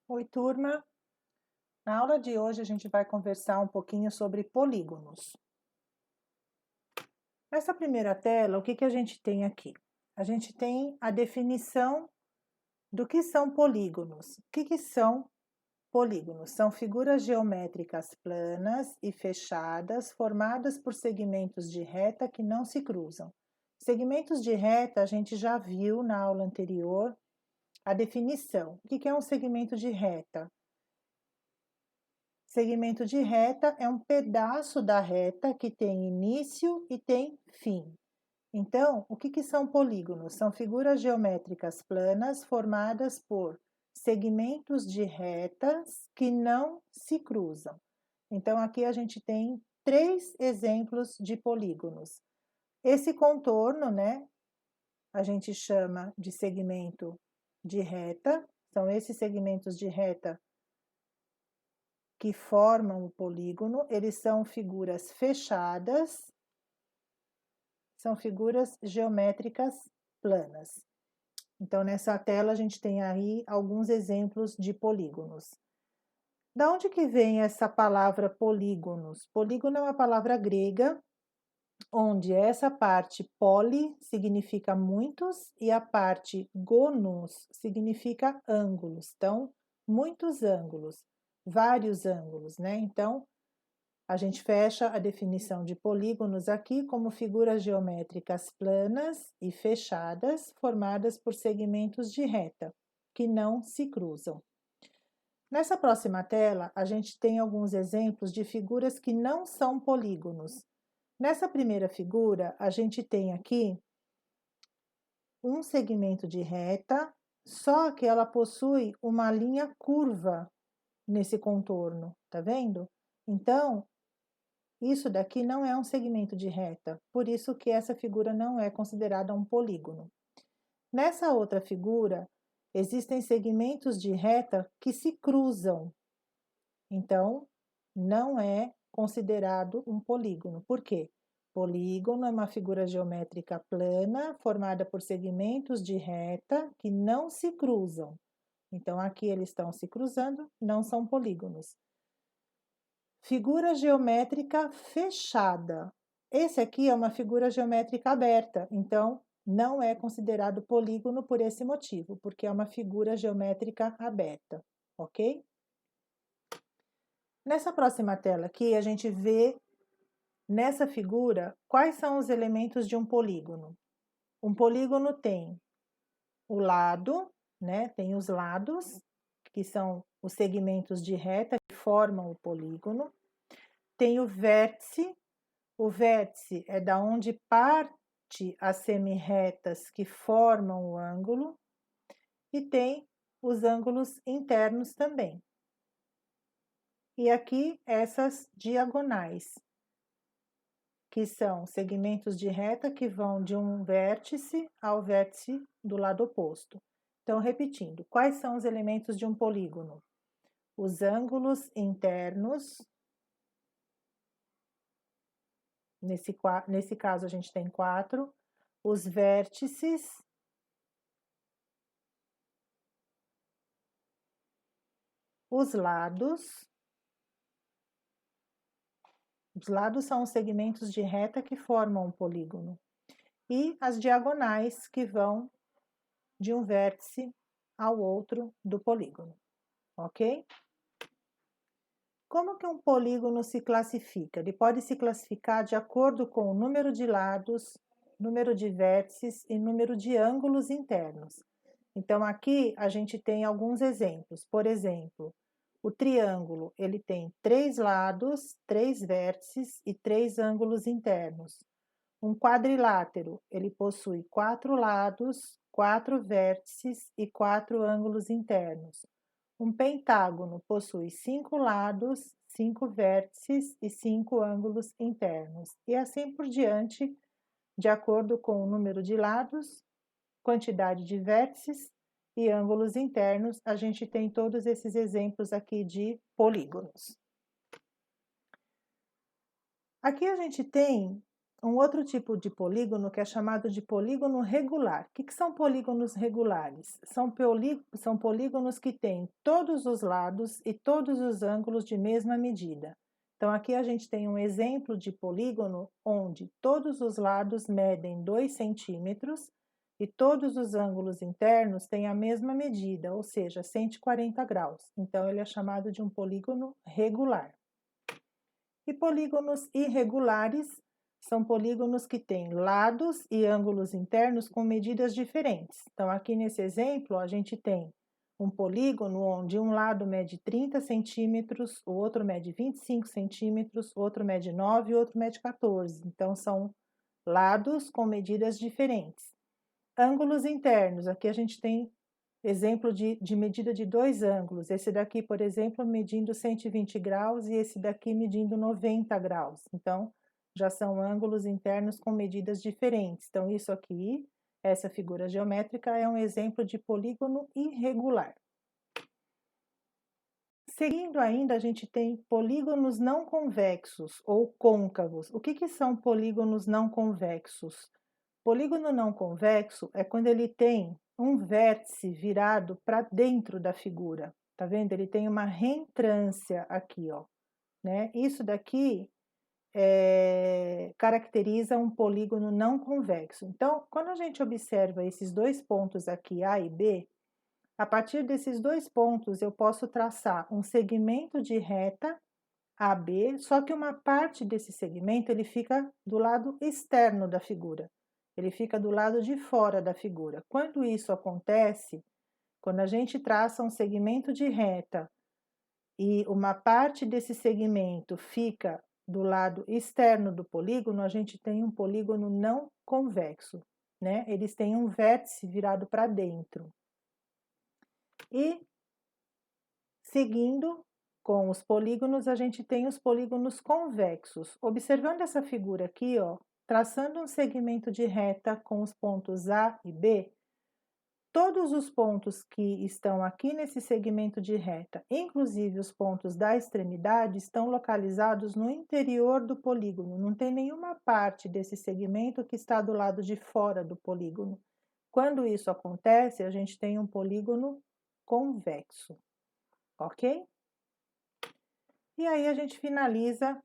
Oi, turma. Na aula de hoje a gente vai conversar um pouquinho sobre polígonos. Nessa primeira tela, o que a gente tem aqui? A gente tem a definição do que são polígonos. O que são polígonos? São figuras geométricas planas e fechadas, formadas por segmentos de reta que não se cruzam. Segmentos de reta a gente já viu na aula anterior a definição. O que é um segmento de reta? Segmento de reta é um pedaço da reta que tem início e tem fim. Então, o que são polígonos? São figuras geométricas planas formadas por segmentos de retas que não se cruzam. Então, aqui a gente tem 3 exemplos de polígonos. Esse contorno, né, a gente chama de segmento de reta. São esses segmentos de reta que formam o polígono, eles são figuras fechadas, são figuras geométricas planas. Então, nessa tela a gente tem aí alguns exemplos de polígonos. Da onde que vem essa palavra polígonos? Polígono é uma palavra grega, onde essa parte poli significa muitos e a parte gonos significa ângulos. Então, muitos ângulos, vários ângulos, né? Então, a gente fecha a definição de polígonos aqui como figuras geométricas planas e fechadas, formadas por segmentos de reta, que não se cruzam. Nessa próxima tela, a gente tem alguns exemplos de figuras que não são polígonos. Nessa primeira figura, a gente tem aqui um segmento de reta, só que ela possui uma linha curva nesse contorno, tá vendo? Então, isso daqui não é um segmento de reta, por isso que essa figura não é considerada um polígono. Nessa outra figura, existem segmentos de reta que se cruzam, então não é considerado um polígono. Por quê? Polígono é uma figura geométrica plana formada por segmentos de reta que não se cruzam. Então aqui eles estão se cruzando, não são polígonos. Figura geométrica fechada. Esse aqui é uma figura geométrica aberta, então não é considerado polígono por esse motivo, porque é uma figura geométrica aberta, ok? Nessa próxima tela aqui, a gente vê nessa figura quais são os elementos de um polígono. Um polígono tem o lado, né? Tem os lados, que são os segmentos de reta que formam o polígono. Tem o vértice é da onde parte as semirretas que formam o ângulo, e tem os ângulos internos também. E aqui essas diagonais, que são segmentos de reta que vão de um vértice ao vértice do lado oposto. Então, repetindo, quais são os elementos de um polígono? Os ângulos internos. Nesse caso, a gente tem 4, os vértices, os lados são os segmentos de reta que formam um polígono, e as diagonais que vão de um vértice ao outro do polígono, ok? Como que um polígono se classifica? Ele pode se classificar de acordo com o número de lados, número de vértices e número de ângulos internos. Então, aqui a gente tem alguns exemplos. Por exemplo, o triângulo, ele tem 3 lados, 3 vértices e 3 ângulos internos. Um quadrilátero, ele possui 4 lados, 4 vértices e 4 ângulos internos. Um pentágono possui 5 lados, 5 vértices e 5 ângulos internos, e assim por diante, de acordo com o número de lados, quantidade de vértices e ângulos internos, a gente tem todos esses exemplos aqui de polígonos. Aqui a gente tem um outro tipo de polígono que é chamado de polígono regular. O que são polígonos regulares? São polígonos que têm todos os lados e todos os ângulos de mesma medida. Então, aqui a gente tem um exemplo de polígono onde todos os lados medem 2 centímetros e todos os ângulos internos têm a mesma medida, ou seja, 140 graus. Então, ele é chamado de um polígono regular. E polígonos irregulares são polígonos que têm lados e ângulos internos com medidas diferentes. Então, aqui nesse exemplo, a gente tem um polígono onde um lado mede 30 centímetros, o outro mede 25 centímetros, o outro mede 9 e o outro mede 14. Então, são lados com medidas diferentes. Ângulos internos, aqui a gente tem exemplo de medida de 2 ângulos. Esse daqui, por exemplo, medindo 120 graus e esse daqui medindo 90 graus. Então, já são ângulos internos com medidas diferentes. Então, isso aqui, essa figura geométrica, é um exemplo de polígono irregular. Seguindo ainda, a gente tem polígonos não convexos ou côncavos. O que são polígonos não convexos? Polígono não convexo é quando ele tem um vértice virado para dentro da figura. Tá vendo? Ele tem uma reentrância aqui, ó, né? Isso daqui caracteriza um polígono não convexo. Então, quando a gente observa esses dois pontos aqui, A e B, a partir desses dois pontos eu posso traçar um segmento de reta AB, só que uma parte desse segmento ele fica do lado externo da figura. Ele fica do lado de fora da figura. Quando isso acontece, quando a gente traça um segmento de reta e uma parte desse segmento fica do lado externo do polígono, a gente tem um polígono não convexo, né? Eles têm um vértice virado para dentro. E, seguindo com os polígonos, a gente tem os polígonos convexos. Observando essa figura aqui, ó, traçando um segmento de reta com os pontos A e B, todos os pontos que estão aqui nesse segmento de reta, inclusive os pontos da extremidade, estão localizados no interior do polígono. Não tem nenhuma parte desse segmento que está do lado de fora do polígono. Quando isso acontece, a gente tem um polígono convexo, ok? E aí a gente finaliza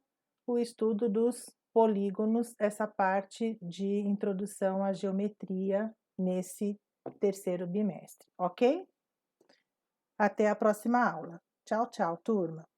o estudo dos polígonos, essa parte de introdução à geometria nesse terceiro bimestre, ok? Até a próxima aula. Tchau, tchau, turma!